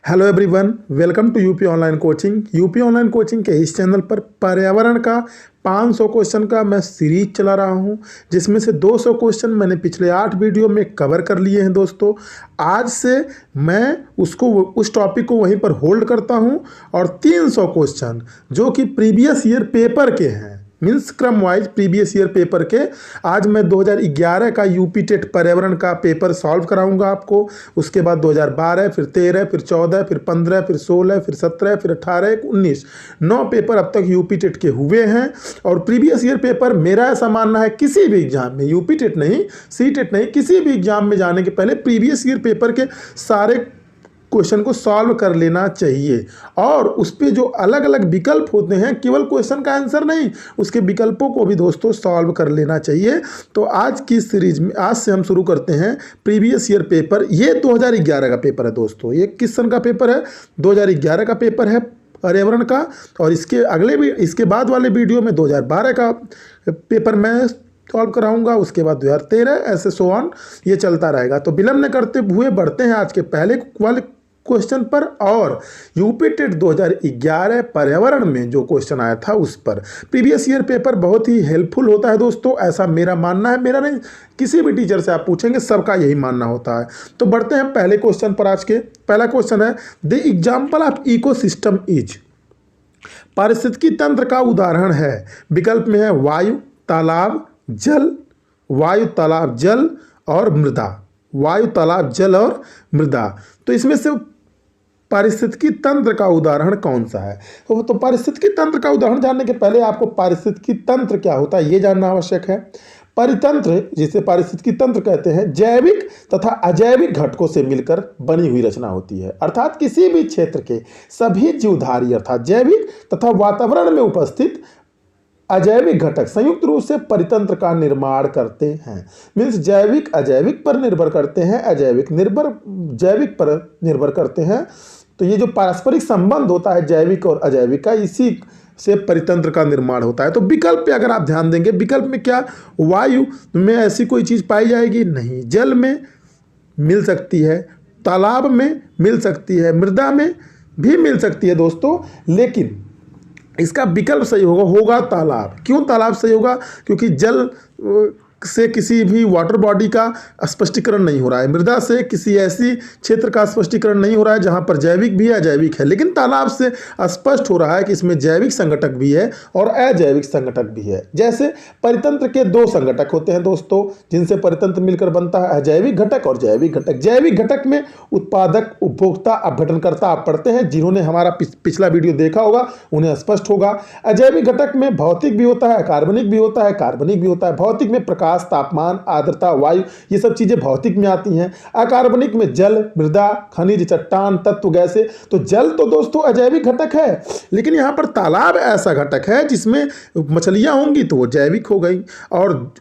Hello everyone, welcome to UP online coaching. UP online coaching के इस channel पर पर्यावरण का 500 क्वेश्चन का मैं सीरीज चला रहा हूं, जिसमें से 200 क्वेश्चन मैंने पिछले 8 वीडियो में कवर कर लिए हैं। दोस्तों, आज से मैं उस टॉपिक को वहीं पर होल्ड करता हूं और 300 क्वेश्चन जो कि प्रीवियस ईयर पेपर के हैं, मीन्स क्रम वाइज प्रीवियस ईयर पेपर के, आज मैं 2011 का यूपी टेट पर्यावरण का पेपर सॉल्व कराऊंगा आपको। उसके बाद 2012, फिर 13, फिर 14, फिर 15, फिर 16, फिर 17, फिर 18, 19, 9 पेपर अब तक यूपी टेट के हुए हैं। और प्रीवियस ईयर पेपर, मेरा ऐसा मानना है, किसी भी एग्जाम में, यूपी टेट नहीं, सी टेट नहीं, किसी भी एग्जाम में जाने के पहले प्रीवियस ईयर पेपर के सारे क्वेश्चन को सॉल्व कर लेना चाहिए। और उस पे जो अलग अलग विकल्प होते हैं, केवल क्वेश्चन का आंसर नहीं, उसके विकल्पों को भी दोस्तों सॉल्व कर लेना चाहिए। तो आज की सीरीज में, आज से हम शुरू करते हैं प्रीवियस ईयर पेपर। ये 2011 का पेपर है दोस्तों। ये किस सन का पेपर है? 2011 का पेपर है पर्यावरण का। और इसके बाद वाले वीडियो में 2012 का पेपर मैं सॉल्व कराऊंगा, उसके बाद 2013, ऐसे सो ऑन, ये चलता रहेगा। तो विलंब न करते हुए बढ़ते हैं आज के पहले वाले क्वेश्चन पर। और यूपी टेट 2011 पर्यावरण में जो क्वेश्चन आया था उस पर। प्रीवियस ईयर पेपर बहुत ही हेल्पफुल होता है दोस्तों, ऐसा मेरा मानना है। मेरा नहीं, किसी भी टीचर से आप पूछेंगे सबका यही मानना होता है। तो बढ़ते हैं पहले क्वेश्चन पर। आज के पहला क्वेश्चन है, the example of ecosystem is. पारिस्थितिकी तंत्र का उदाहरण है। विकल्प में है वायु, तालाब, जल, वायु, तालाब, जल और मृदा। वायु, तालाब, जल और मृदा। तो इसमें से पारिस्थितिकी तंत्र का उदाहरण कौन सा है? तो पारिस्थितिकी तंत्र का उदाहरण जानने के पहले आपको पारिस्थितिकी तंत्र क्या होता है ये जानना आवश्यक है। परितंत्र, जिसे पारिस्थितिकी तंत्र कहते हैं, जैविक तथा अजैविक घटकों से मिलकर बनी हुई रचना होती है। अर्थात किसी भी क्षेत्र के सभी जीवधारी अर्थात जैविक तथा वातावरण में उपस्थित अजैविक घटक संयुक्त रूप से परितंत्र का निर्माण करते हैं। मीन्स जैविक अजैविक पर निर्भर करते हैं, अजैविक जैविक पर निर्भर करते हैं। तो ये जो पारस्परिक संबंध होता है जैविक और अजैविक का, इसी से परितंत्र का निर्माण होता है। तो विकल्प पे अगर आप ध्यान देंगे, विकल्प में क्या, वायु में ऐसी कोई चीज पाई जाएगी नहीं, जल में मिल सकती है, तालाब में मिल सकती है, मृदा में भी मिल सकती है दोस्तों। लेकिन इसका विकल्प सही होगा तालाब। क्यों तालाब सही होगा? क्योंकि जल से किसी भी वाटर बॉडी का स्पष्टीकरण नहीं हो रहा है, मृदा से किसी ऐसी क्षेत्र का स्पष्टीकरण नहीं हो रहा है जहां पर जैविक भी है अजैविक है। लेकिन तालाब से स्पष्ट हो रहा है कि इसमें जैविक संगठक भी है और अजैविक संगठक भी है। जैसे परितंत्र के 2 संगठक होते हैं दोस्तों, जिनसे परितंत्र मिलकर बनता है, अजैविक घटक और जैविक घटक। जैविक घटक में उत्पादक, उपभोक्ता, अपघटनकर्ता आप पढ़ते हैं, जिन्होंने हमारा पिछला वीडियो देखा होगा उन्हें स्पष्ट होगा। अजैविक घटक में भौतिक भी होता है, कार्बनिक भी होता है, कार्बनिक भी होता है। भौतिक में प्रकाश, तापमान, आर्द्रता, वायु, ये सब चीजें भौतिक में आती हैं। अकार्बनिक में जल, मृदा, खनिज, चट्टान, तत्व, गैसें। तो जल तो दोस्तों अजैविक घटक है, लेकिन यहां पर तालाब ऐसा घटक है जिसमें मछलियां होंगी तो वो जैविक हो गई, और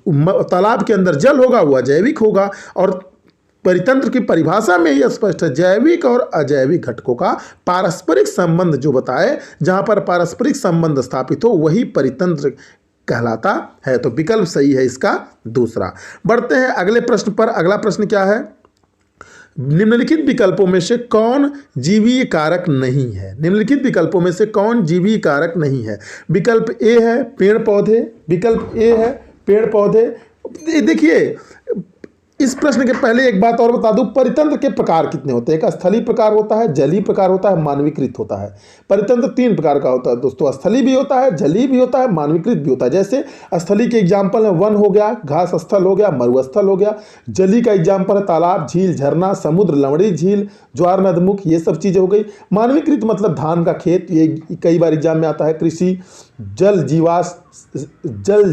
तालाब के अंदर जल होगा वो अजैविक होगा। और परितंत्र की परिभाषा में ही स्पष्ट है, जैविक और अजैविक घटकों का पारस्परिक संबंध जो बताए, जहां पर पारस्परिक संबंध स्थापित हो वही परितंत्र कहलाता है। तो विकल्प सही है इसका दूसरा। बढ़ते हैं अगले प्रश्न पर। अगला प्रश्न क्या है, निम्नलिखित विकल्पों में से कौन जीवीय कारक नहीं है? निम्नलिखित विकल्पों में से कौन जीवीय कारक नहीं है? विकल्प ए है पेड़ पौधे, विकल्प ए है पेड़ पौधे। देखिए, इस प्रश्न के पहले एक बात और बता दूं, परितंत्र के प्रकार कितने होते हैं? एक स्थलीय प्रकार होता है, जलीय प्रकार होता है, मानवीकृत होता है। परितंत्र 3 प्रकार का होता है दोस्तों, स्थलीय भी होता है, जलीय भी होता है, मानवीकृत भी होता है। जैसे स्थलीय के एग्जाम्पल है वन हो गया, घास स्थल हो गया, मरुस्थल हो गया। जलीय का एग्जाम्पल है तालाब, झील, झरना, समुद्र, लवणी झील, ज्वार नदमुख, ये सब चीजें हो गई। मानवीकृत मतलब धान का खेत, ये कई बार एग्जाम में आता है। कृषि, जल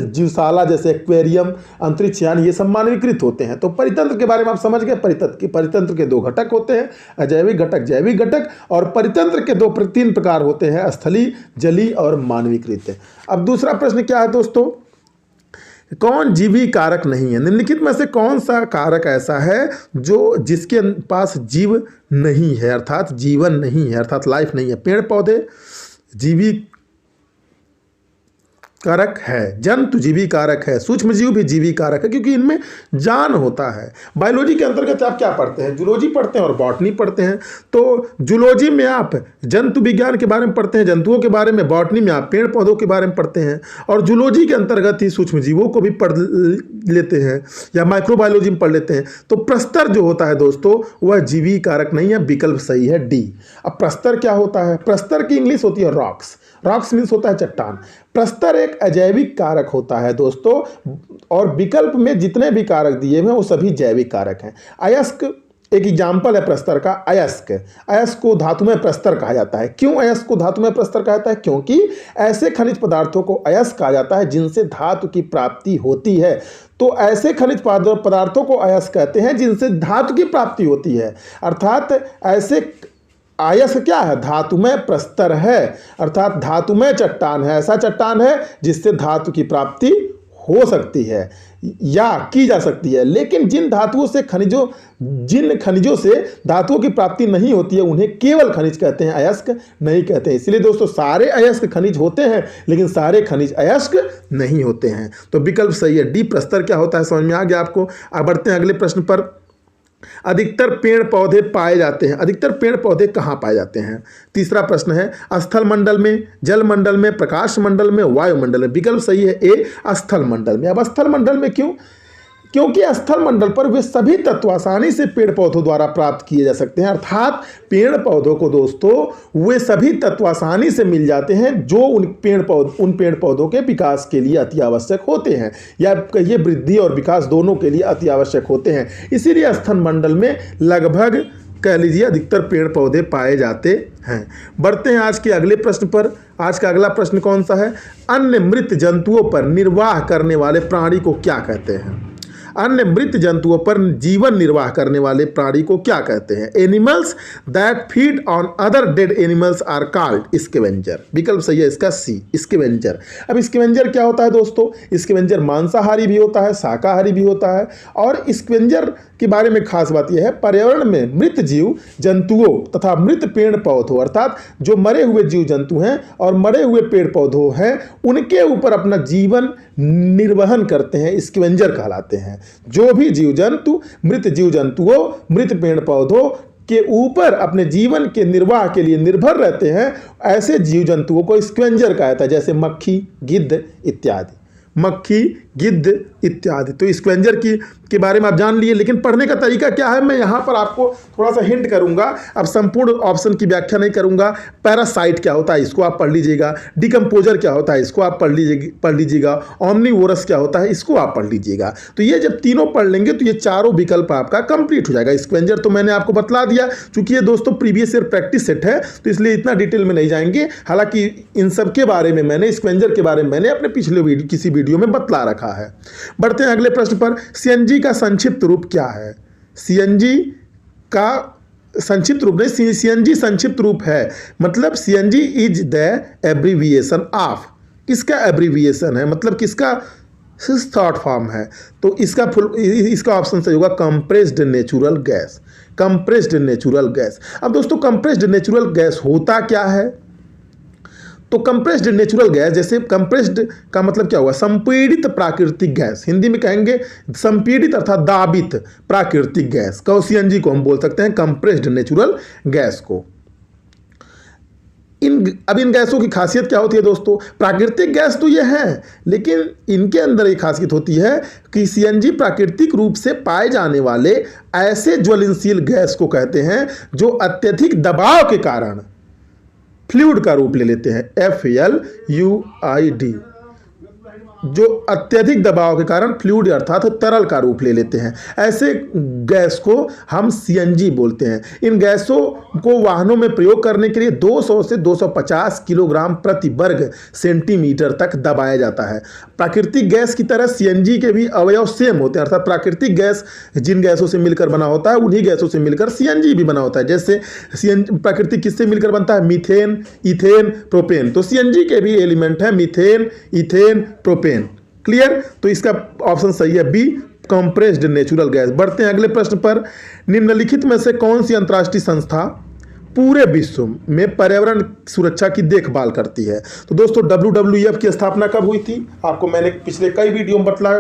जीवशाला जैसे एक्वेरियम, अंतरिक्ष यान, ये सब मानवीकृत होते हैं। तो परितंत्र के बारे में आप समझ गए। परितंत्र के 2 घटक होते हैं, अजैविक घटक, जैविक घटक। और परितंत्र के 3 प्रकार होते हैं, स्थलीय, जलीय और मानवीकृत। अब दूसरा प्रश्न क्या है दोस्तों, कौन जीवी कारक नहीं है? निम्नलिखित में से कौन सा कारक ऐसा है जो जिसके पास जीव नहीं है, अर्थात जीवन नहीं है, अर्थात लाइफ नहीं है? पेड़ पौधे जीवी कारक है, जंतुजीवी कारक है, सूक्ष्म जीव भी जीवी कारक है, क्योंकि इनमें जान होता है। बायोलॉजी के अंतर्गत आप क्या पढ़ते हैं? जूलॉजी पढ़ते हैं और बॉटनी पढ़ते हैं। तो जूलॉजी में आप जंतु विज्ञान के बारे में पढ़ते हैं, जंतुओं के बारे में, बॉटनी में आप पेड़ पौधों के बारे में पढ़ते हैं, और जूलॉजी के अंतर्गत ही सूक्ष्म जीवों को भी पढ़ लेते हैं या माइक्रोबायोलॉजी में पढ़ लेते हैं। तो प्रस्तर जो होता है दोस्तों, वह जीवी कारक नहीं है, विकल्प सही है डी। अब प्रस्तर क्या होता है? प्रस्तर की इंग्लिश होती है रॉक्स। रॉक्स मीन्स होता है चट्टान। प्रस्तर एक अजैविक कारक होता है दोस्तों, और विकल्प में जितने भी कारक दिए हुए हैं वो सभी जैविक कारक हैं। अयस्क एक एग्जाम्पल है प्रस्तर का, अयस्क। अयस्क को धातुमय प्रस्तर कहा जाता है। क्यों अयस्क को धातुमय प्रस्तर कहा जाता है? क्योंकि ऐसे खनिज पदार्थों को अयस्क कहा जाता है जिनसे धातु की प्राप्ति होती है। तो ऐसे खनिज पदार्थों को अयस्क कहते हैं जिनसे धातु की प्राप्ति होती है। अर्थात ऐसे अयस्क क्या है? धातुमय प्रस्तर है, अर्थात धातुमय चट्टान है, ऐसा चट्टान है जिससे धातु की प्राप्ति हो सकती है या की जा सकती है। लेकिन जिन खनिजों से धातुओं की प्राप्ति नहीं होती है उन्हें केवल खनिज कहते हैं, अयस्क नहीं कहते हैं। इसलिए दोस्तों सारे अयस्क खनिज होते हैं लेकिन सारे खनिज अयस्क नहीं होते हैं। तो विकल्प सही है डी। प्रस्तर क्या होता है समझ में आ गया आपको। अब बढ़ते हैं अगले प्रश्न पर। अधिकतर पेड़ पौधे पाए जाते हैं, अधिकतर पेड़ पौधे कहाँ पाए जाते हैं? तीसरा प्रश्न है स्थल मंडल में, जल मंडल में, प्रकाश मंडल में, वायुमंडल में। विकल्प सही है ए, स्थल मंडल में। अब स्थल मंडल में क्यों? क्योंकि स्थल मंडल पर वे सभी तत्व आसानी से पेड़ पौधों द्वारा प्राप्त किए जा सकते हैं। अर्थात पेड़ पौधों को दोस्तों वे सभी तत्व आसानी से मिल जाते हैं जो उन पेड़ पौधों के विकास के लिए अति आवश्यक होते हैं, या कहिए वृद्धि और विकास दोनों के लिए अति आवश्यक होते हैं। इसीलिए स्थल मंडल में लगभग कह लीजिए अधिकतर पेड़ पौधे पाए जाते हैं। बढ़ते हैं आज के अगले प्रश्न पर। आज का अगला प्रश्न कौन सा है? अन्य मृत जंतुओं पर निर्वाह करने वाले प्राणी को क्या कहते हैं? अन्य मृत जंतुओं पर जीवन निर्वाह करने वाले प्राणी को क्या कहते हैं? Animals that feed on other dead animals are called scavenger. विकल्प सही है इसका सी, स्कैवेंजर। अब स्कैवेंजर क्या होता है दोस्तों? स्कैवेंजर मांसाहारी भी होता है, शाकाहारी भी होता है। और स्कैवेंजर के बारे में खास बात यह है, पर्यावरण में मृत जीव जंतुओं तथा मृत पेड़ पौधों, अर्थात जो मरे हुए जीव जंतु हैं और मरे हुए पेड़ पौधों हैं, उनके ऊपर अपना जीवन निर्वहन करते हैं, स्कैवेंजर कहलाते हैं। जो भी जीव जंतु मृत जीव जंतुओं, मृत पेड़ पौधों के ऊपर अपने जीवन के निर्वाह के लिए निर्भर रहते हैं, ऐसे जीव जंतुओं को स्कैवेंजर कहा जाता है। जैसे मक्खी, गिद्ध इत्यादि, मक्खी, गिद्ध इत्यादि। तो स्कैवेंजर के बारे में आप जान लिए, लेकिन पढ़ने का तरीका क्या है मैं यहाँ पर आपको थोड़ा सा हिंट करूँगा। अब संपूर्ण ऑप्शन की व्याख्या नहीं करूँगा। पैरासाइट क्या होता है इसको आप पढ़ लीजिएगा, डिकम्पोजर क्या होता है इसको आप पढ़ लीजिएगा, ओमनीवोरस क्या होता है इसको आप पढ़ लीजिएगा। तो ये जब तीनों पढ़ लेंगे तो ये चारों विकल्प आपका कंप्लीट हो जाएगा। स्कैवेंजर तो मैंने आपको बतला दिया, चूंकि ये दोस्तों प्रीवियस ईयर प्रैक्टिस सेट है तो इसलिए इतना डिटेल में नहीं जाएंगे। हालांकि इन सब के बारे में मैंने, स्कैवेंजर के बारे में मैंने अपने पिछले किसी वीडियो में बतला रखा है। बढ़ते हैं अगले प्रश्न पर। सीएनजी का संक्षिप्त रूप क्या है? सीएनजी का संक्षिप्त रूप नहीं, सीएनजी संक्षिप्त रूप है, मतलब CNG is the abbreviation of. किसका एब्रीविएशन है, मतलब किसका शॉर्ट फॉर्म है? तो इसका ऑप्शन सही होगा compressed natural gas. Compressed natural gas. अब दोस्तों कंप्रेस्ड नेचुरल गैस होता क्या है? तो कंप्रेस्ड नेचुरल गैस, जैसे कंप्रेस्ड का मतलब क्या हुआ? संपीड़ित प्राकृतिक गैस। हिंदी में कहेंगे संपीड़ित अर्थात दाबित प्राकृतिक गैस, सीएनजी को हम बोल सकते हैं कंप्रेस्ड नेचुरल गैस को। अब इन गैसों की खासियत क्या होती है दोस्तों? प्राकृतिक गैस तो ये है, लेकिन इनके अंदर एक खासियत होती है कि सीएनजी प्राकृतिक रूप से पाए जाने वाले ऐसे ज्वलनशील गैस को कहते हैं जो अत्यधिक दबाव के कारण फ्लूइड का रूप ले लेते हैं, FLUID, जो अत्यधिक दबाव के कारण फ्लूइड अर्थात तरल का रूप ले लेते हैं। ऐसे गैस को हम सीएनजी बोलते हैं। इन गैसों को वाहनों में प्रयोग करने के लिए 200 से 250 किलोग्राम प्रति वर्ग सेंटीमीटर तक दबाया जाता है। प्राकृतिक गैस की तरह सीएनजी के भी अवयव सेम होते हैं, अर्थात प्राकृतिक गैस जिन गैसों से मिलकर बना होता है उन्हीं गैसों से मिलकर सीएनजी भी बना होता है। जैसे प्राकृतिक किससे मिलकर बनता है? Methane, ethane, propane. तो सीएनजी के भी एलिमेंट है मीथेन, इथेन, प्रोपेन। क्लियर? तो इसका ऑप्शन सही है बी, कंप्रेस्ड नेचुरल गैस। बढ़ते हैं अगले प्रश्न पर। निम्नलिखित में से कौन सी अंतर्राष्ट्रीय संस्था पूरे विश्व में पर्यावरण सुरक्षा की देखभाल करती है। तो दोस्तों WWF की स्थापना कब हुई थी? आपको मैंने पिछले कई वीडियो में बतला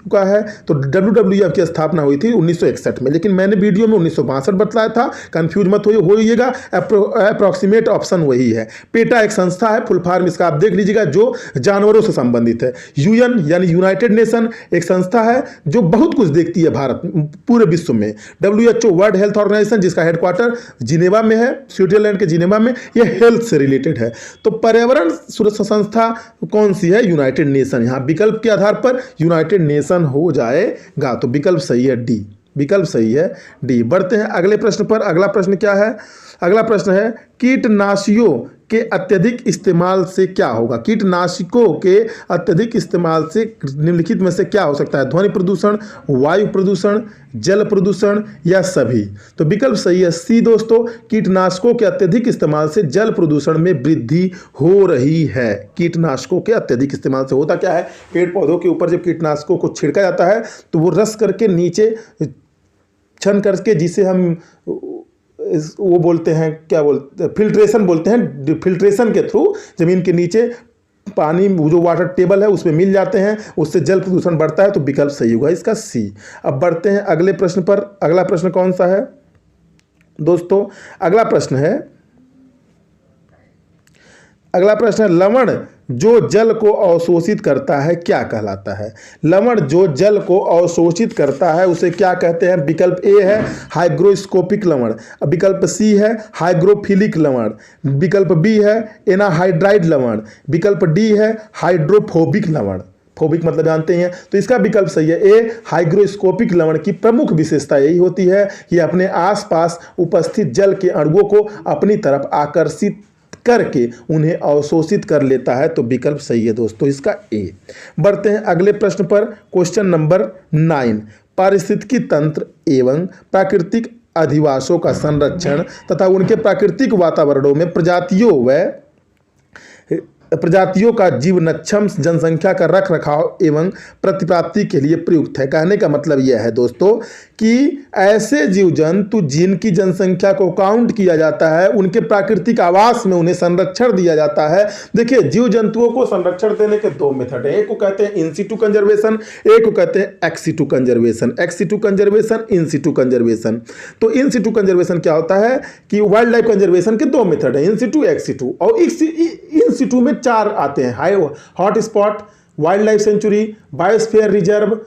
चुका है। तो WWF की स्थापना हुई थी 1961 में, लेकिन मैंने वीडियो में 1962 बतलाया था। कंफ्यूज मत होइएगा, अप्रोक्सीमेट ऑप्शन वही है। पेटा एक संस्था है, फुल फॉर्म इसका आप देख लीजिएगा, जो जानवरों से संबंधित है। UN यानी यूनाइटेड नेशन एक संस्था है जो बहुत कुछ देखती है भारत पूरे विश्व में। WHO वर्ल्ड हेल्थ ऑर्गेनाइजेशन जिसका हेडक्वार्टर जिनेवा में है, स्विट्जरलैंड के जिनेवा में, यह हेल्थ से रिलेटेड है। तो पर्यावरण सुरक्षा संस्था कौन सी है? United nation. यहाँ विकल्प के आधार पर यूनाइटेड नेशन हो जाएगा, तो विकल्प सही है डी। विकल्प सही है डी। बढ़ते हैं अगले प्रश्न पर। अगला प्रश्न क्या है? अगला प्रश्न है कीटनाशियों के अत्यधिक इस्तेमाल से क्या होगा? कीटनाशकों के अत्यधिक इस्तेमाल से निम्नलिखित में से क्या हो सकता है? ध्वनि प्रदूषण, वायु प्रदूषण, जल प्रदूषण या सभी? तो विकल्प सही है सी दोस्तों। कीटनाशकों के अत्यधिक इस्तेमाल से जल प्रदूषण में वृद्धि हो रही है। कीटनाशकों के अत्यधिक इस्तेमाल से होता क्या है? पेड़ पौधों के ऊपर जब कीटनाशकों को छिड़का जाता है तो वो रस करके नीचे छन करके, जिसे हम वो बोलते हैं, क्या बोलते हैं, फिल्ट्रेशन बोलते हैं। फिल्ट्रेशन के थ्रू जमीन के नीचे पानी जो वाटर टेबल है उसमें मिल जाते हैं, उससे जल प्रदूषण बढ़ता है। तो विकल्प सही होगा इसका सी। अब बढ़ते हैं अगले प्रश्न पर। अगला प्रश्न कौन सा है दोस्तों? अगला प्रश्न है लवण जो जल को अवशोषित करता है क्या कहलाता है? लवण जो जल को अवशोषित करता है उसे क्या कहते हैं? विकल्प ए है हाइग्रोस्कोपिक लवण, विकल्प सी है हाइग्रोफिलिक लवण, विकल्प बी है एनाहाइड्राइड लवण, विकल्प डी है हाइड्रोफोबिक लवण। फोबिक मतलब जानते हैं, तो इसका विकल्प सही है ए हाइग्रोस्कोपिक लवण की प्रमुख विशेषता यही होती है कि अपने आसपास उपस्थित जल के अणुओं को अपनी तरफ आकर्षित करके उन्हें अवशोषित कर लेता है। तो विकल्प सही है दोस्तों इसका ए। बढ़ते हैं अगले प्रश्न पर। क्वेश्चन नंबर 9, पारिस्थितिकी तंत्र एवं प्राकृतिक अधिवासों का संरक्षण तथा उनके प्राकृतिक वातावरणों में प्रजातियों का जीवनक्षम जनसंख्या का रख रखाव एवं प्रतिप्राप्ति के लिए प्रयुक्त है। कहने का मतलब यह है दोस्तों कि ऐसे जीव जंतु जिनकी जनसंख्या को काउंट किया जाता है, उनके प्राकृतिक आवास में उन्हें संरक्षण दिया जाता है। देखिए, जीव जंतुओं को संरक्षण देने के दो मेथड है। एक को कहते हैं इन सिटू कंजर्वेशन, एक को कहते हैं ex situ conservation. Ex situ conservation, in situ conservation. तो इन सिटू कंजर्वेशन क्या होता है कि वाइल्ड लाइफ कंजर्वेशन के दो मेथड है, इन सिटू, एक्स सिटू। और इन सिटू में 4 आते हैं, high hot spot, wild life sanctuary, biosphere reserve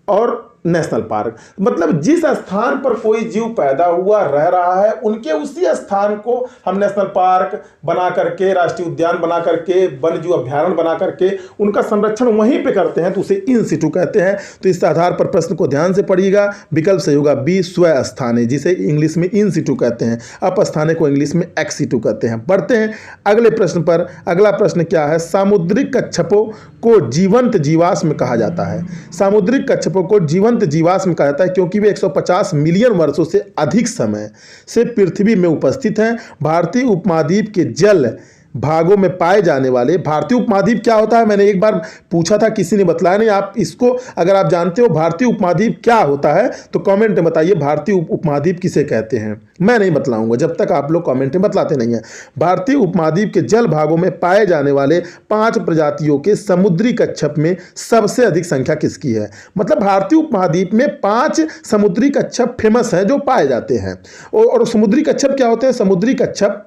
और नेशनल पार्क। मतलब जिस स्थान पर कोई जीव पैदा हुआ रह रहा है, उनके उसी स्थान को हम नेशनल पार्क बना करके, राष्ट्रीय उद्यान बना करके, वन्य जीव अभ्यारण्य बना करके उनका संरक्षण वहीं पे करते हैं, तो उसे इन सिटू कहते हैं। तो इस आधार पर प्रश्न को ध्यान से पढ़िएगा। विकल्प सही होगा बी स्व स्थाने, जिसे इंग्लिश में इन सिटू कहते हैं, अपस्थाने को इंग्लिश में एक्स सिटू कहते हैं। बढ़ते हैं अगले प्रश्न पर। अगला प्रश्न क्या है? सामुद्रिक कच्छपों को जीवंत जीवाश्म कहा जाता है। सामुद्रिक कच्छपों को जीवंत जीवाश्म कहा जाता है क्योंकि वे 150 मिलियन वर्षों से अधिक समय से पृथ्वी में उपस्थित हैं। भारतीय उपमहाद्वीप के जल भागों में पाए जाने वाले, भारतीय उपमहाद्वीप क्या होता है मैंने एक बार पूछा था, किसी ने बतलाया नहीं। आप इसको अगर आप जानते हो भारतीय उपमहाद्वीप क्या होता है तो कमेंट में बताइए, भारतीय उपमहाद्वीप किसे कहते हैं। मैं नहीं बतलाऊंगा जब तक आप लोग कमेंट में बतलाते नहीं हैं। भारतीय उपमहाद्वीप के जल भागों में पाए जाने वाले 5 प्रजातियों के समुद्री कच्छप में सबसे अधिक संख्या किसकी है? मतलब भारतीय उपमहाद्वीप में 5 समुद्री कच्छप फेमस हैं जो पाए जाते हैं। और समुद्री कच्छप क्या होते हैं? समुद्री कच्छप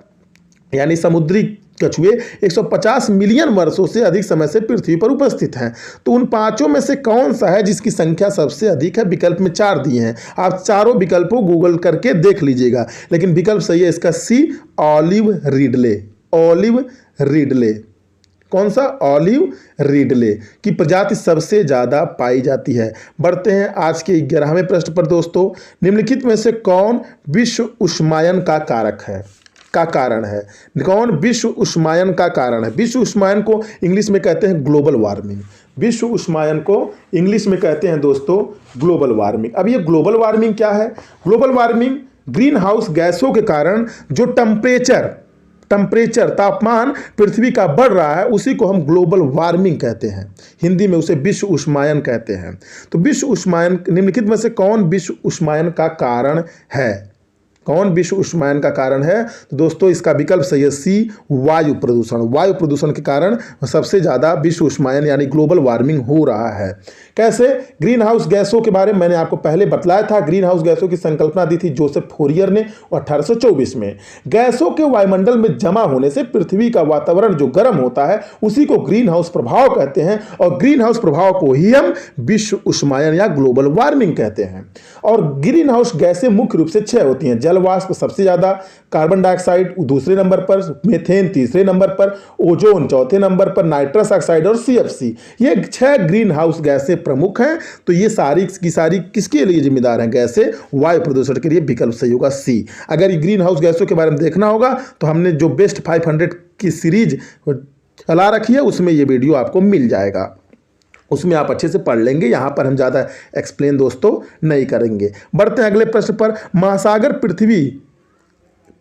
यानी समुद्री कछुए 150 मिलियन वर्षों से अधिक समय से पृथ्वी पर उपस्थित हैं। तो उन 5 में से कौन सा है जिसकी संख्या सबसे अधिक है? विकल्प में 4 दिए हैं, आप चारों विकल्पों गूगल करके देख लीजिएगा, लेकिन विकल्प सही है इसका सी ऑलिव रिडले। ऑलिव रिडले, कौन सा? ऑलिव रिडले की प्रजाति सबसे ज्यादा पाई जाती है। बढ़ते हैं आज के 11वें प्रश्न पर दोस्तों। निम्नलिखित में से कौन विश्व उष्मायन का कारक है, का कारण है? कौन विश्व उष्मायन का कारण है? विश्व उष्मायन को इंग्लिश में कहते हैं ग्लोबल वार्मिंग। विश्व उष्मायन को इंग्लिश में कहते हैं दोस्तों ग्लोबल वार्मिंग। अब ये ग्लोबल वार्मिंग क्या है? ग्लोबल वार्मिंग ग्रीन हाउस गैसों के कारण जो टेम्परेचर तापमान पृथ्वी का बढ़ रहा है, उसी को हम ग्लोबल वार्मिंग कहते हैं। हिंदी में उसे विश्व उष्मायन कहते हैं। तो विश्व उष्मायन, निम्नलिखित में से कौन विश्व उष्मायन का कारण है? कौन विश्व उष्मायन का कारण है? तो दोस्तों इसका विकल्प सही है सी, वायु प्रदूषण। वायु प्रदूषण के कारण सबसे ज़्यादा विश्व उष्मायन यानी ग्लोबल वार्मिंग हो रहा है। कैसे? ग्रीन हाउस गैसों के बारे में मैंने आपको पहले बतलाया था। ग्रीन हाउस गैसों की संकल्पना दी थी जोसेफ फोरियर ने 1824 में। गैसों के वायुमंडल में जमा होने से पृथ्वी का वातावरण जो गर्म होता है उसी को ग्रीन हाउस प्रभाव कहते हैं, और ग्रीन हाउस प्रभाव को ही हम विश्व उष्मायन या ग्लोबल वार्मिंग कहते हैं। और ग्रीन हाउस गैसें मुख्य रूप से 6 होती हैं। जल वाष्प सबसे ज्यादा, कार्बन डाइऑक्साइड दूसरे नंबर पर, मीथेन तीसरे नंबर पर, ओजोन चौथे नंबर पर, नाइट्रस ऑक्साइड और सीएफसी। ये 6 ग्रीन हाउस गैसें प्रमुख हैं। तो ये सारी की सारी किसके लिए जिम्मेदार हैं? गैसें वायु प्रदूषण के लिए। विकल्प सही होगा सी। अगर ये ग्रीन हाउस गैसों के बारे में देखना होगा तो हमने जो बेस्ट 500 की सीरीज चला रखी है उसमें ये वीडियो आपको मिल जाएगा, उसमें आप अच्छे से पढ़ लेंगे। यहाँ पर हम ज़्यादा एक्सप्लेन दोस्तों नहीं करेंगे। बढ़ते हैं अगले प्रश्न पर। महासागर पृथ्वी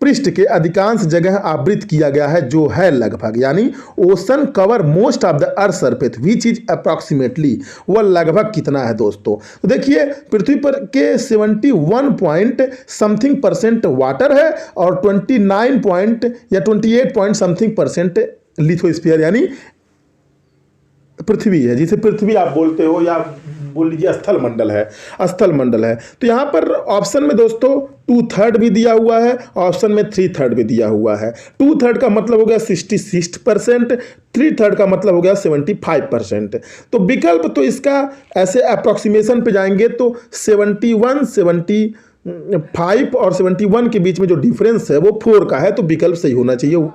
पृष्ठ के अधिकांश जगह आवृत किया गया है, जो है लगभग, यानी ocean cover most of the earth surface which is approximately, वह लगभग कितना है दोस्तों? तो देखिए पृथ्वी पर के 71 पॉइंट समथिंग परसेंट वाटर है और 29 पॉइंट या 28 पॉइंट समथिंग परसेंट लिथोस्फीयर यानी पृथ्वी है, जिसे पृथ्वी आप बोलते हो या बोल लीजिए स्थल मंडल है, स्थल मंडल है। तो यहाँ पर ऑप्शन में दोस्तों 2/3 भी दिया हुआ है, ऑप्शन में 3/3 भी दिया हुआ है। 2/3 का मतलब हो गया 66%, 3/3 का मतलब हो गया 75%। तो विकल्प तो इसका ऐसे अप्रोक्सीमेशन पे जाएंगे तो 71, 75 और 71 के बीच में जो डिफरेंस है वो 4 का है। तो विकल्प सही होना चाहिए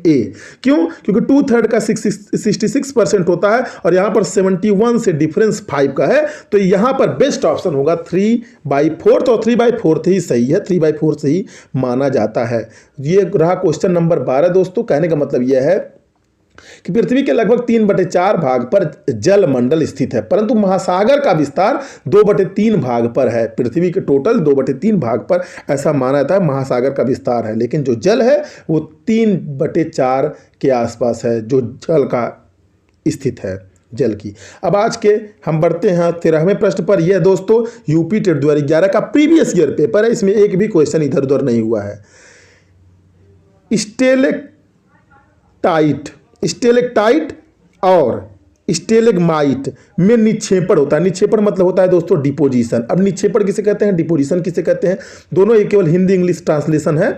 ए। क्यों? क्योंकि 2/3 का 66% होता है और यहां पर 71 से डिफरेंस 5 का है। तो यहां पर बेस्ट ऑप्शन होगा 3/4, और 3/4 ही सही है, 3/4 से ही माना जाता है। ये रहा क्वेश्चन नंबर 12 दोस्तों। कहने का मतलब यह है कि पृथ्वी के लगभग 3/4 भाग पर जल मंडल स्थित है, परंतु महासागर का विस्तार 2/3 भाग पर है। पृथ्वी के टोटल 2/3 भाग पर ऐसा माना जाता है महासागर का विस्तार है, लेकिन जो जल है वो 3/4 के आसपास है, जो जल का स्थित है जल की। अब आज के हम बढ़ते हैं 13वें प्रश्न पर। यह दोस्तों यूपी टेट 2011 का प्रीवियस ईयर पेपर है, इसमें एक भी क्वेश्चन इधर उधर नहीं हुआ है। स्टेलेक्टाइट और स्टेलेग्माइट में निक्षेपण होता है। निक्षेपण मतलब होता है दोस्तों डिपोजिशन। अब निक्षेपण किसे कहते हैं, डिपोजिशन किसे कहते हैं, दोनों एक केवल हिंदी इंग्लिश ट्रांसलेशन है।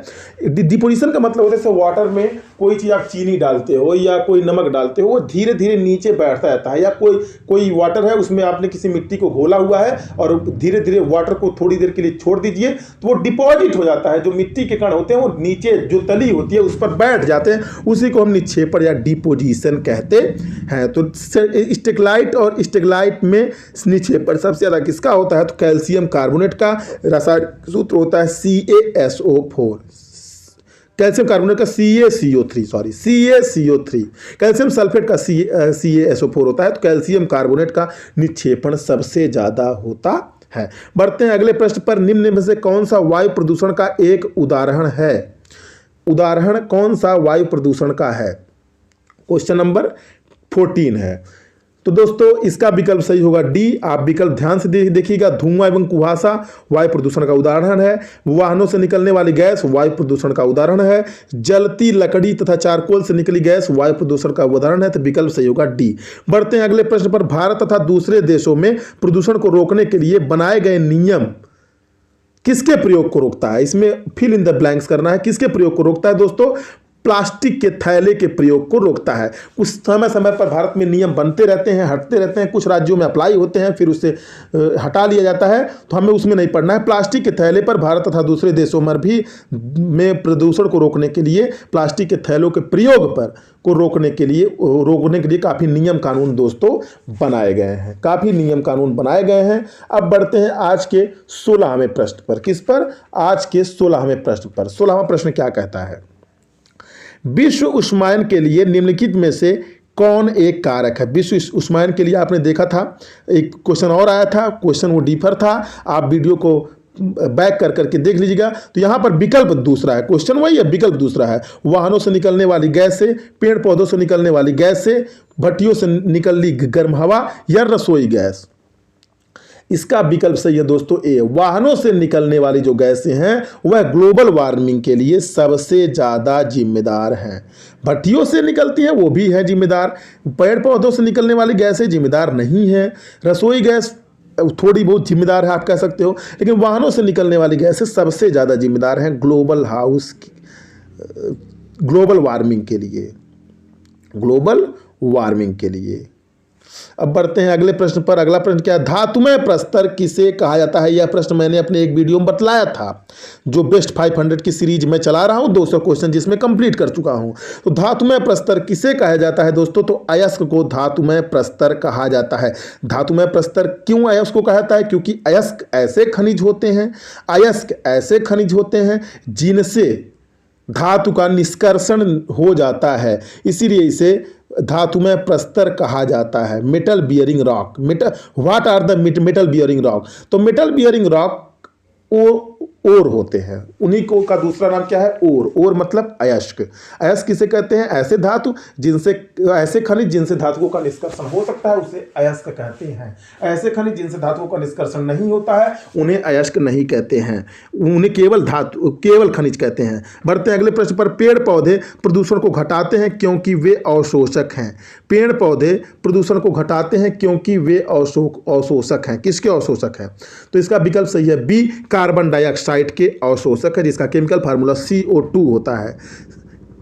डिपोजिशन का मतलब होता है जैसे वाटर में कोई चीज़ आप चीनी डालते हो या कोई नमक डालते हो, वो धीरे धीरे नीचे बैठता रहता है। या कोई वाटर है उसमें आपने किसी मिट्टी को घोला हुआ है और धीरे धीरे वाटर को थोड़ी देर के लिए छोड़ दीजिए तो वो डिपॉजिट हो जाता है। जो मिट्टी के कण होते हैं वो नीचे जो तली होती है उस पर बैठ जाते हैं, उसी को हम निक्षेपण या डिपोजिशन कहते हैं। तो स्टेगलाइट और स्टेगलाइट में निक्षेपण सबसे ज़्यादा किसका होता है? तो कैल्शियम कार्बोनेट का रासायनिक सूत्र होता है CaSO4। कैल्शियम कार्बोनेट का CaCO3। कैल्शियम सल्फेट का CaSO4 होता है। तो कैल्शियम कार्बोनेट का निक्षेपण सबसे ज़्यादा होता है। बढ़ते हैं अगले प्रश्न पर। निम्न में से कौन सा वायु प्रदूषण का एक उदाहरण है? उदाहरण कौन सा वायु प्रदूषण का है? क्वेश्चन नंबर 14 है। तो दोस्तों इसका विकल्प सही होगा डी। आप विकल्प ध्यान से देखिएगा। धुआं एवं कुहासा वायु प्रदूषण का उदाहरण है। वाहनों से निकलने वाली गैस वायु प्रदूषण का उदाहरण है। जलती लकड़ी तथा चारकोल से निकली गैस वायु प्रदूषण का उदाहरण है। तो विकल्प सही होगा डी। बढ़ते हैं अगले प्रश्न पर। भारत तथा दूसरे देशों में प्रदूषण को रोकने के लिए बनाए गए नियम किसके प्रयोग को रोकता है? इसमें फिल इन द ब्लैंक्स करना है। किसके प्रयोग को रोकता है दोस्तों? प्लास्टिक के थैले के प्रयोग को रोकता है। कुछ समय समय पर भारत में नियम बनते रहते हैं, हटते रहते हैं, कुछ राज्यों में अप्लाई होते हैं, फिर उससे हटा लिया जाता है, तो हमें उसमें नहीं पढ़ना है। प्लास्टिक के थैले पर भारत तथा दूसरे देशों में प्रदूषण को रोकने के लिए प्लास्टिक के थैलों के प्रयोग पर को रोकने के लिए काफ़ी नियम कानून दोस्तों बनाए गए हैं, काफ़ी नियम कानून बनाए गए हैं। अब बढ़ते हैं आज के 16वें प्रश्न पर। किस पर? आज के 16वें प्रश्न पर। 16वां प्रश्न क्या कहता है? विश्व उष्मायन के लिए निम्नलिखित में से कौन एक कारक है? विश्व उष्मायन के लिए आपने देखा था, एक क्वेश्चन और आया था, क्वेश्चन वो डीफर था, आप वीडियो को बैक कर करके देख लीजिएगा। तो यहाँ पर विकल्प दूसरा है, क्वेश्चन वही है, विकल्प दूसरा है। वाहनों से निकलने वाली गैस से, पेड़ पौधों से निकलने वाली गैस से, भट्टियों से निकलनी गर्म हवा या रसोई गैस। इसका विकल्प सही है दोस्तों ए। वाहनों से निकलने वाली जो गैसें हैं वह ग्लोबल वार्मिंग के लिए सबसे ज़्यादा जिम्मेदार हैं। भट्टियों से निकलती हैं वो भी है जिम्मेदार, पेड़ पौधों से निकलने वाली गैसें जिम्मेदार नहीं है। रसोई गैस थोड़ी बहुत जिम्मेदार है आप कह सकते हो, लेकिन वाहनों से निकलने वाली गैसें सबसे ज़्यादा जिम्मेदार हैं ग्लोबल वार्मिंग के लिए, ग्लोबल वार्मिंग के लिए। अब बढ़ते हैं अगले प्रश्न पर। अगला प्रश्न क्या है, धातुमय प्रस्तर किसे कहा जाता है। यह प्रश्न मैंने अपने एक वीडियो में बतलाया था, जो बेस्ट 500 की सीरीज में चला रहा हूं, 200 क्वेश्चन जिसमें कंप्लीट कर चुका हूं। तो धातुमय प्रस्तर किसे कहा जाता है दोस्तों, तो अयस्क को धातुमय प्रस्तर कहा जाता है। धातुमय प्रस्तर क्यों अयस्क को कहा जाता है, क्योंकि अयस्क ऐसे खनिज होते हैं जिनसे धातु का निष्कर्षण हो जाता है, इसीलिए इसे धातुमय प्रस्तर कहा जाता है। Metal bearing rock, what are the metal bearing rock, तो मेटल बियरिंग रॉक ओर होते हैं, उन्हीं को का दूसरा नाम क्या है, ओर मतलब अयस्क। अयस्क किसे कहते हैं, ऐसे धातु जिनसे, ऐसे खनिज जिनसे धातुओं का निष्कर्षण हो सकता है उसे अयस्क कहते हैं। ऐसे खनिज जिनसे धातुओं का निष्कर्षण नहीं होता है उन्हें अयस्क नहीं कहते हैं, उन्हें केवल खनिज कहते हैं। बढ़ते हैं अगले प्रश्न पर। पेड़ पौधे प्रदूषण को घटाते हैं क्योंकि वे अवशोषक हैं। पेड़ पौधे प्रदूषण को घटाते हैं क्योंकि वे अवशोषक हैं। किसके अवशोषक हैं, तो इसका विकल्प सही है बी, कार्बन डाइऑक्साइड के अवशोषक है, जिसका केमिकल फार्मूला CO2 होता है।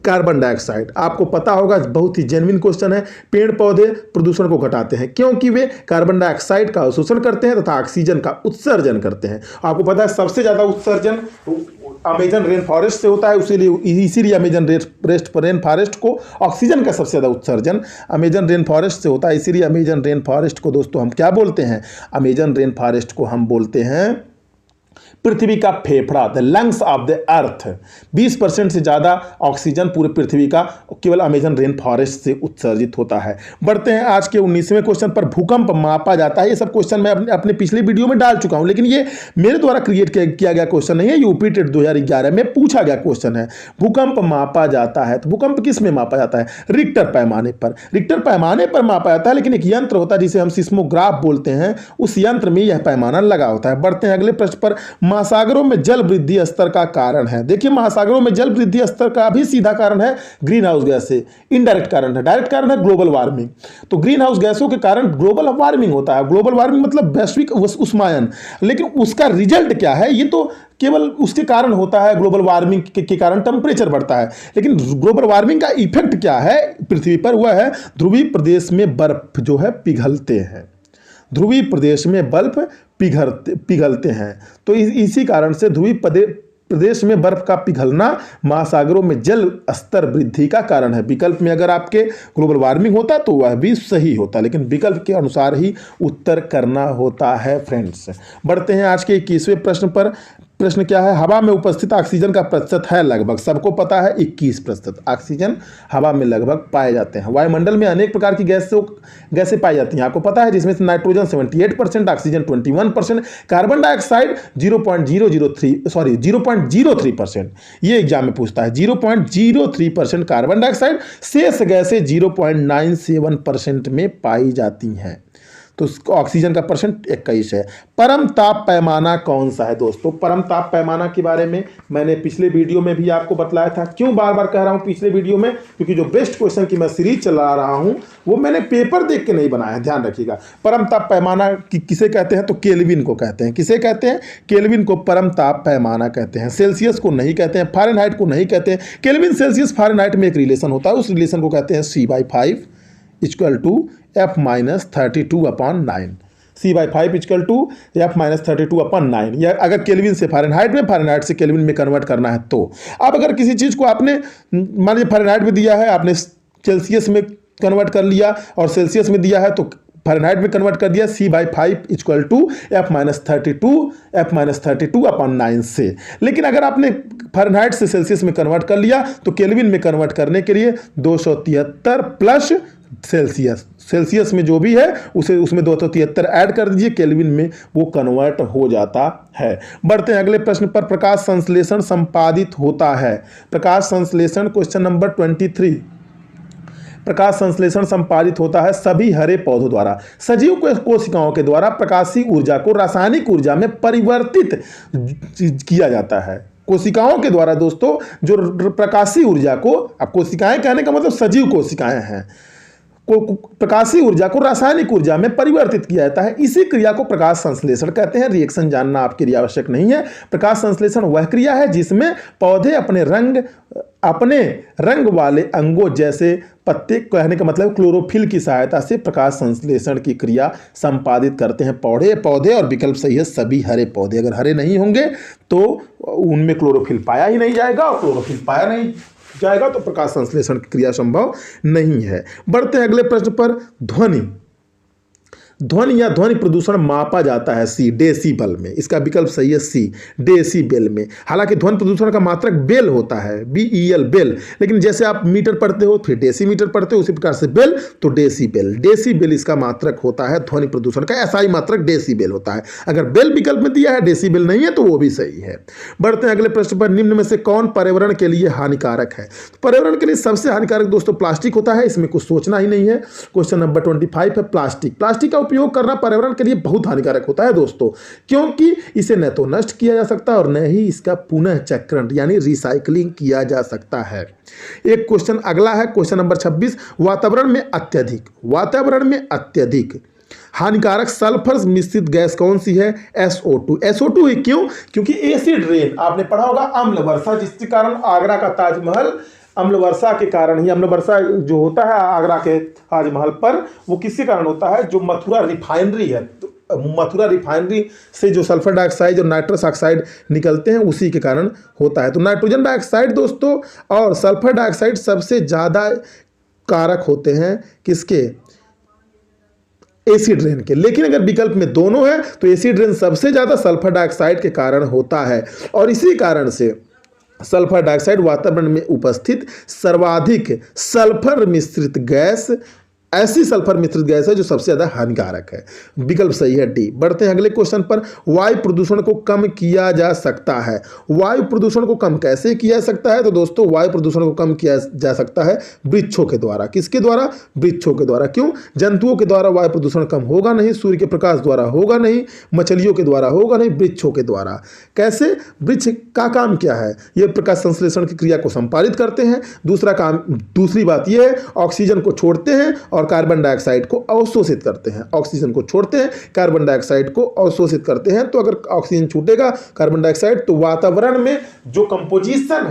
कार्बन डाइऑक्साइड आपको पता होगा, बहुत ही जेन्युइन क्वेश्चन है। पेड़ पौधे प्रदूषण को घटाते हैं क्योंकि वे कार्बन डाइऑक्साइड का अवशोषण करते हैं तथा ऑक्सीजन का उत्सर्जन करते हैं। आपको पता है सबसे ज्यादा उत्सर्जन अमेजन रेन फॉरेस्ट से होता है, इसीलिए अमेजन रेन फॉरेस्ट को ऑक्सीजन का सबसे ज़्यादा उत्सर्जन अमेजन रेन फॉरेस्ट से होता है, इसीलिए अमेजन रेन फॉरेस्ट को दोस्तों हम क्या बोलते हैं, अमेजन रेन फॉरेस्ट को हम बोलते हैं पृथ्वी का फेफड़ा, the lungs of the earth. 20% से ज़्यादा ऑक्सीजन पूरे पृथ्वी का केवल अमेजन रेन फॉरेस्ट से उत्सर्जित होता है। बढ़ते हैं आज के 19वें क्वेश्चन पर। भूकंप मापा जाता है, ये सब क्वेश्चन मैं अपने पिछले वीडियो में डाल चुका हूं, लेकिन ये मेरे द्वारा क्रिएट किया गया क्वेश्चन नहीं है, यूपी टेट 2011 में पूछा गया क्वेश्चन है। भूकंप मापा जाता है, तो भूकंप किस में मापा जाता है, रिक्टर पैमाने पर। रिक्टर पैमाने पर मापा जाता है, लेकिन एक यंत्र होता है जिसे हम सिस्मोग्राफ बोलते हैं, उस यंत्र में यह पैमाना लगा होता है। बढ़ते हैं अगले प्रश्न पर। महासागरों में जल वृद्धि स्तर का कारण है। देखिए महासागरों में जल वृद्धि स्तर का भी सीधा कारण है ग्रीन हाउस गैस से, इनडायरेक्ट कारण है, डायरेक्ट कारण है ग्लोबल वार्मिंग। तो ग्रीन हाउस गैसों के कारण ग्लोबल वार्मिंग होता है। ग्लोबल वार्मिंग मतलब वैश्विक उष्मायन, लेकिन उसका रिजल्ट क्या है, ये तो केवल उसके कारण होता है, ग्लोबल वार्मिंग के कारण टेम्परेचर बढ़ता है, लेकिन ग्लोबल वार्मिंग का इफेक्ट क्या है पृथ्वी पर, वह है ध्रुवीय प्रदेश में बर्फ जो है पिघलते हैं, ध्रुवीय प्रदेश में बर्फ पिघलते हैं। तो इसी कारण से ध्रुवीय प्रदेश में बर्फ का पिघलना महासागरों में जल स्तर वृद्धि का कारण है। विकल्प में अगर आपके ग्लोबल वार्मिंग होता तो वह भी सही होता, लेकिन विकल्प के अनुसार ही उत्तर करना होता है फ्रेंड्स। बढ़ते हैं आज के 21वें प्रश्न पर। प्रश्न क्या है, हवा में उपस्थित ऑक्सीजन का प्रतिशत है लगभग, सबको पता है 21% ऑक्सीजन हवा में लगभग पाए जाते हैं। वायुमंडल में अनेक प्रकार की गैसें पाई जाती हैं, आपको पता है, जिसमें से नाइट्रोजन 78%, ऑक्सीजन 21%, कार्बन डाइऑक्साइड 0.03%। ये एग्जाम में पूछता है 0.03% कार्बन डाइऑक्साइड, शेष गैसें 0.97% में पाई जाती हैं। तो ऑक्सीजन का परसेंट 21 है। परम ताप पैमाना कौन सा है दोस्तों, परम ताप पैमाना के बारे में मैंने पिछले वीडियो में भी आपको बतलाया था। क्यों बार बार कह रहा हूं पिछले वीडियो में, क्योंकि जो बेस्ट क्वेश्चन की मैं सीरीज चला रहा हूं वो मैंने पेपर देख के नहीं बनाया है, ध्यान रखिएगा। परम ताप पैमाना किसे कहते हैं, तो केल्विन को कहते हैं। किसे कहते हैं, केल्विन को परम ताप पैमाना कहते हैं। सेल्सियस को नहीं कहते हैं, फ़ारेनहाइट को नहीं कहते हैं। केल्विन सेल्सियस फ़ारेनहाइट में एक रिलेशन होता है, उस रिलेशन को कहते हैं C/5 = F-32/9। C/5 = F-32/9। या अगर केल्विन से फ़ारेनहाइट में, फ़ारेनहाइट से केल्विन में कन्वर्ट करना है तो। अब अगर किसी चीज़ को आपने मान लीजिए फ़ारेनहाइट में दिया है, आपने सेल्सियस में कन्वर्ट कर लिया, और सेल्सियस में दिया है तो फ़ारेनहाइट में कन्वर्ट कर दिया। C/5 = F-32/9 से। लेकिन अगर आपने फ़ारेनहाइट से सेल्सियस में कन्वर्ट कर लिया तो केल्विन में कन्वर्ट करने के लिए 273 प्लस सेल्सियस में जो भी है उसे उसमें 273 ऐड कर दीजिए, केल्विन में वो कन्वर्ट हो जाता है। बढ़ते हैं अगले प्रश्न पर। प्रकाश संश्लेषण संपादित होता है। प्रकाश संश्लेषण क्वेश्चन नंबर 23। प्रकाश संश्लेषण संपादित होता है सभी हरे पौधों द्वारा। सजीव कोशिकाओं के द्वारा प्रकाशीय ऊर्जा को रासायनिक ऊर्जा में परिवर्तित किया जाता है। कोशिकाओं के द्वारा दोस्तों जो प्रकाशीय ऊर्जा को, अब कोशिकाएं कहने का मतलब सजीव कोशिकाएं हैं, को प्रकाशीय ऊर्जा को रासायनिक ऊर्जा में परिवर्तित किया जाता है। इसी क्रिया को प्रकाश संश्लेषण कहते हैं। रिएक्शन जानना आपके लिए आवश्यक नहीं है। प्रकाश संश्लेषण वह क्रिया है जिसमें पौधे अपने रंग वाले अंगों जैसे पत्ते, कहने का मतलब क्लोरोफिल की सहायता से प्रकाश संश्लेषण की क्रिया संपादित करते हैं। पौधे और विकल्प सही है सभी हरे पौधे। अगर हरे नहीं होंगे तो उनमें क्लोरोफिल पाया ही नहीं जाएगा, और क्लोरोफिल पाया नहीं जाएगा तो प्रकाश संश्लेषण की क्रिया संभव नहीं है। बढ़ते हैं अगले प्रश्न पर। ध्वनि या ध्वनि प्रदूषण मापा जाता है सी, डेसीबल में। इसका विकल्प सही है सी, डेसीबल में। हालांकि ध्वनि प्रदूषण का मात्रक बेल होता है, BEL बेल, लेकिन जैसे आप मीटर पढ़ते हो फिर डेसीमीटर पढ़ते हो, उसी प्रकार से बेल तो डेसीबेल। डेसीबेल इसका मात्रक होता है ध्वनि प्रदूषण का, SI मात्रक डेसीबेल होता है। अगर बेल विकल्प में दिया है, डेसीबेल नहीं है तो वो भी सही है। बढ़ते हैं अगले प्रश्न पर। निम्न में से कौन पर्यावरण के लिए हानिकारक है? पर्यावरण के लिए सबसे हानिकारक दोस्तों प्लास्टिक होता है, इसमें कुछ सोचना ही नहीं है। क्वेश्चन नंबर 25 है प्लास्टिक। प्लास्टिक का उपयोग करना पर्यावरण के लिए बहुत हानिकारक होता है दोस्तों, क्योंकि इसे न तो नष्ट किया जा सकता और न ही इसका पुनः चक्रण यानी रिसाइकलिंग किया जा सकता है। एक क्वेश्चन अगला है, क्वेश्चन नंबर 26। वातावरण में अत्यधिक हानिकारक सल्फर मिश्रित गैस कौन सी है? SO2। SO2 ही क्यों? क्योंकि एसिड रेन, आपने पढ़ा होगा अम्ल वर्षा, जिसके कारण आगरा का ताजमहल अम्ल वर्षा के कारण ही, अम्ल वर्षा जो होता है आगरा के ताजमहल पर, वो किसके कारण होता है? जो मथुरा रिफाइनरी है, तो मथुरा रिफाइनरी से जो सल्फर डाइऑक्साइड और नाइट्रस ऑक्साइड निकलते हैं उसी के कारण होता है। तो नाइट्रोजन डाइऑक्साइड दोस्तों और सल्फर डाइऑक्साइड सबसे ज़्यादा कारक होते हैं किसके? एसिड रेन के। लेकिन अगर विकल्प में दोनों है तो एसिड रेन सबसे ज़्यादा सल्फर डाइऑक्साइड के कारण होता है, और इसी कारण से सल्फर डाइऑक्साइड वातावरण में उपस्थित सर्वाधिक सल्फर मिश्रित गैस, ऐसी सल्फर मिश्रित गैस है जो सबसे ज्यादा हानिकारक है। विकल्प सही है डी। बढ़ते हैं अगले क्वेश्चन पर। वायु प्रदूषण को कम किया जा सकता है। वायु प्रदूषण को कम कैसे किया जा सकता है? तो दोस्तों वायु प्रदूषण को कम किया जा सकता है वृक्षों के द्वारा। किसके द्वारा? वृक्षों के द्वारा। क्यों? जंतुओं के द्वारा वायु प्रदूषण कम होगा नहीं, सूर्य के प्रकाश द्वारा होगा नहीं, मछलियों के द्वारा होगा नहीं, वृक्षों के द्वारा। कैसे? वृक्ष का काम क्या है? ये प्रकाश संश्लेषण की क्रिया को संपादित करते हैं। दूसरी बात यह है ऑक्सीजन को छोड़ते हैं और कार्बन डाइऑक्साइड को अवशोषित करते हैं। ऑक्सीजन को छोड़ते हैं, कार्बन डाइऑक्साइड को अवशोषित करते हैं। तो अगर ऑक्सीजन छूटेगा, कार्बन डाइऑक्साइड, तो वातावरण में जो कंपोजिशन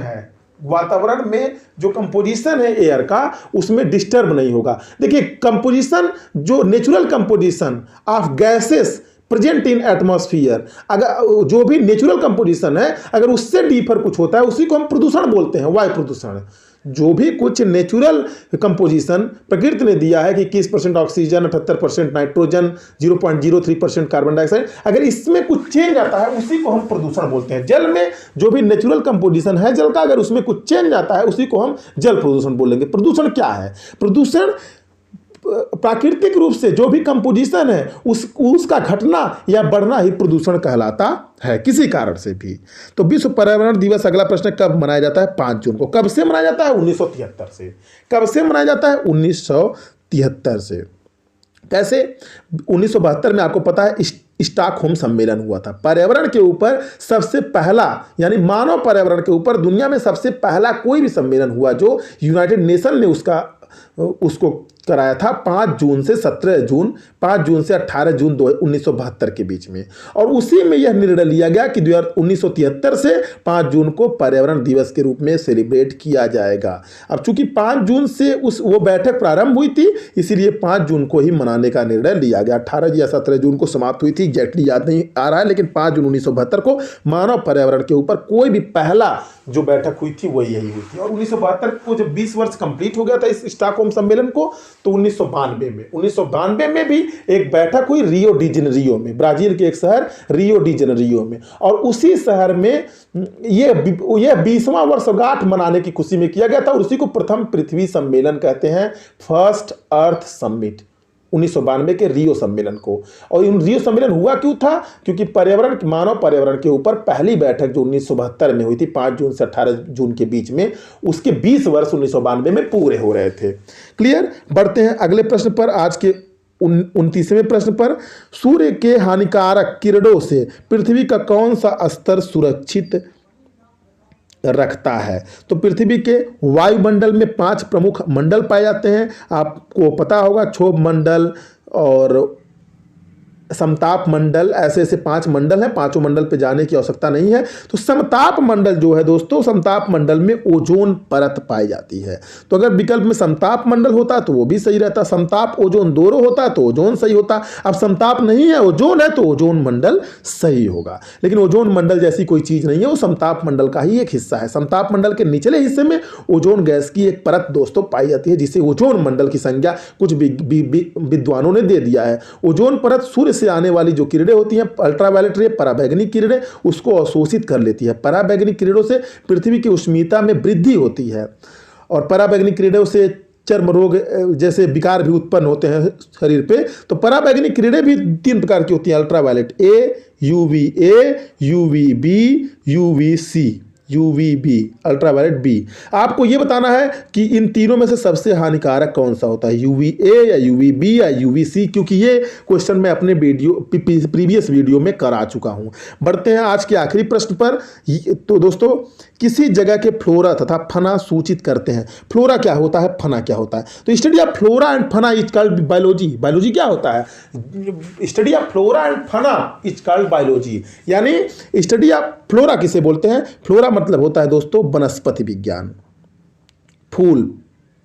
है एयर का, उसमें डिस्टर्ब नहीं होगा। देखिए कंपोजिशन, जो natural composition of gases present in atmosphere, अगर जो भी नेचुरल कंपोजिशन है अगर उससे डीपर कुछ होता है उसी को हम प्रदूषण बोलते हैं, वायु प्रदूषण। जो भी कुछ नेचुरल कंपोजिशन प्रकृति ने दिया है कि 21% ऑक्सीजन, 78% नाइट्रोजन, 0.03% कार्बन डाइऑक्साइड, अगर इसमें कुछ चेंज आता है उसी को हम प्रदूषण बोलते हैं। जल में जो भी नेचुरल कंपोजिशन है जल का, अगर उसमें कुछ चेंज आता है उसी को हम जल प्रदूषण बोलेंगे। प्रदूषण क्या है? प्रदूषण प्राकृतिक रूप से जो भी कंपोजिशन है उसका घटना या बढ़ना ही प्रदूषण कहलाता है, किसी कारण से भी। तो विश्व पर्यावरण दिवस अगला प्रश्न कब मनाया जाता है? 5 जून को। कब से मनाया जाता है? 1973 से। कब से मनाया जाता है? 1973 से। कैसे? 1972 में आपको पता है स्टॉकहोम सम्मेलन हुआ था। पर्यावरण के ऊपर सबसे पहला, यानी मानव पर्यावरण के ऊपर दुनिया में सबसे पहला कोई भी सम्मेलन हुआ जो यूनाइटेड नेशन ने उसको कराया था 5 जून से 17 जून, 5 जून से 18 जून 1972 के बीच में। और उसी में यह निर्णय लिया गया कि 1973 से 5 जून को पर्यावरण दिवस के रूप में सेलिब्रेट किया जाएगा। अब चूंकि 5 जून से वो बैठक प्रारंभ हुई थी, इसीलिए 5 जून को ही मनाने का निर्णय लिया गया। 18 या 17 जून को समाप्त हुई थी, एग्जैक्टली याद नहीं आ रहा है, लेकिन 5 जून 1972 को मानव पर्यावरण के ऊपर कोई भी पहला जो बैठक हुई थी वो यही हुई थी। और 1972 को जब 20 वर्ष कंप्लीट हो गया था इस स्टॉकहोम सम्मेलन को, तो 1992 में भी एक बैठक हुई रियो डी जेनेरियो में, ब्राजील के एक शहर रियो डी जेनेरियो में। और उसी शहर में यह 20वां वर्षगांठ मनाने की खुशी में किया गया था, और उसी को प्रथम पृथ्वी सम्मेलन कहते हैं, फर्स्ट अर्थ समिट। 1992 के रियो सम्मेलन को। और रियो सम्मेलन हुआ क्यों था? क्योंकि पर्यावरण, मानव पर्यावरण के ऊपर पहली बैठक जो 1972 में हुई थी 5 जून से 18 जून के बीच में, उसके 20 वर्ष 1992 में पूरे हो रहे थे। क्लियर? बढ़ते हैं अगले प्रश्न पर, आज के 29वें प्रश्न पर। सूर्य के हानिकारक किरणों से पृथ्वी का कौन सा स्तर सुरक्षित रखता है? तो पृथ्वी के वायुमंडल में 5 प्रमुख मंडल पाए जाते हैं। आपको पता होगा, क्षोभ मंडल और समताप मंडल, ऐसे ऐसे 5 मंडल हैं। पांचों मंडल पे जाने की आवश्यकता नहीं है। तो समताप मंडल जो है दोस्तों, समताप मंडल में ओजोन परत पाई जाती है। तो अगर विकल्प में समताप मंडल होता तो वो भी सही रहता, समताप ओजोन दोनों होता तो ओजोन सही होता। अब समताप नहीं है, ओजोन है, तो ओजोन मंडल सही होगा। लेकिन ओजोन मंडल जैसी कोई चीज नहीं है, वो समताप मंडल का ही एक हिस्सा है। समताप मंडल के निचले हिस्से में ओजोन गैस की एक परत दोस्तों पाई जाती है, जिसे ओजोन मंडल की संज्ञा कुछ विद्वानों ने दे दिया है। ओजोन परत सूर्य से आने वाली जो किरणें होती हैं, अल्ट्रावायलेट रे, पराबैंगनी किरणें, उसको अवशोषित कर लेती है। पराबैंगनी किरणों से पृथ्वी की उष्णता में वृद्धि होती है और पराबैंगनी किरणों से चर्म रोग जैसे विकार भी उत्पन्न होते हैं शरीर पे। तो पराबैंगनी किरणें भी 3 प्रकार की होती हैं, ultraviolet A, UV B, UV B, ultraviolet B. आपको यह बताना है कि इन तीनों में से सबसे हानिकारक कौन सा होता है, यूवी ए या यूवी बी या यूवी सी, क्योंकि ये क्वेश्चन मैं अपने प्रीवियस वीडियो में करा चुका हूं। बढ़ते हैं आज के आखिरी प्रश्न पर। तो दोस्तों, किसी जगह के फ्लोरा तथा फना सूचित करते हैं। फ्लोरा क्या होता है, फना क्या होता है? तो study of flora and fauna is called biology. Biology क्या होता है? Study of flora and fauna is called biology. यानी स्टडी ऑफ फ्लोरा किसे बोलते हैं? फ्लोरा मतलब होता है दोस्तों वनस्पति विज्ञान, फूल,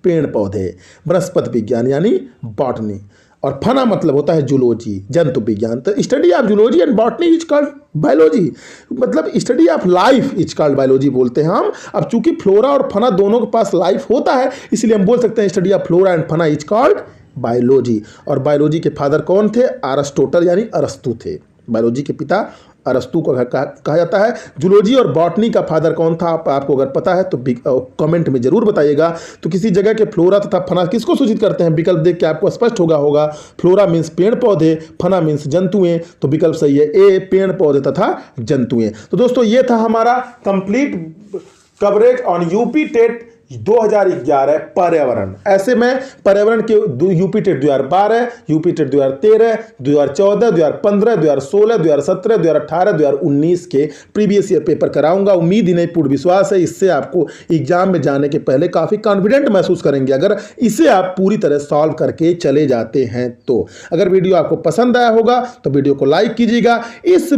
पेड़ पौधे, वनस्पति विज्ञान यानी बॉटनी। और फना मतलब होता है जूलॉजी, जंतु विज्ञान। तो study of zoology and botany is called biology, मतलब study of life is called biology बोलते हैं हम। अब चूंकि फ्लोरा और फना दोनों के पास लाइफ होता है, इसलिए हम बोल सकते हैं study of flora and fauna is called biology. और बायोलॉजी के फादर कौन थे? अरिस्टोटल यानी अरस्तु थे। बायोलॉजी के पिता अरस्तु को कहा जाता है। जूलॉजी और बॉटनी का फादर कौन था? आपको अगर पता है तो कमेंट में जरूर बताइएगा। तो किसी जगह के फ्लोरा तथा फना किसको सूचित करते हैं? विकल्प देख के आपको स्पष्ट होगा। फ्लोरा मीन्स पेड़ पौधे, फना मीन्स जंतुएं। तो विकल्प सही है ए, पेड़ पौधे तथा जंतुएं। तो दोस्तों, ये था हमारा complete coverage on UP TET 2011 पर्यावरण। ऐसे में पर्यावरण के यूपी टेट 2012, यूपी टेट 2013, 2014, 2015, 2016, 2017, 2018, 2019 के प्रीवियस ईयर पेपर कराऊंगा। उम्मीद ही नहीं, पूर्ण विश्वास है इससे आपको एग्जाम में जाने के पहले काफी कॉन्फिडेंट महसूस करेंगे, अगर इसे आप पूरी तरह सॉल्व करके चले जाते हैं तो। अगर वीडियो आपको पसंद आया होगा तो वीडियो को लाइक कीजिएगा। इस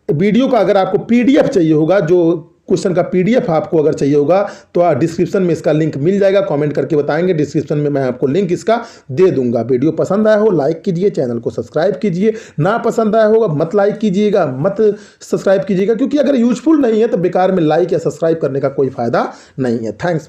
वीडियो का अगर आपको पीडीएफ चाहिए होगा, जो क्वेश्चन का पीडीएफ आपको अगर चाहिए होगा, तो डिस्क्रिप्शन में इसका लिंक मिल जाएगा। कमेंट करके बताएंगे, डिस्क्रिप्शन में मैं आपको लिंक इसका दे दूंगा। वीडियो पसंद आया हो लाइक कीजिए, चैनल को सब्सक्राइब कीजिए। ना पसंद आया होगा मत लाइक कीजिएगा, मत सब्सक्राइब कीजिएगा, क्योंकि अगर यूजफुल नहीं है तो बेकार में लाइक या सब्सक्राइब करने का कोई फायदा नहीं है। थैंक्स।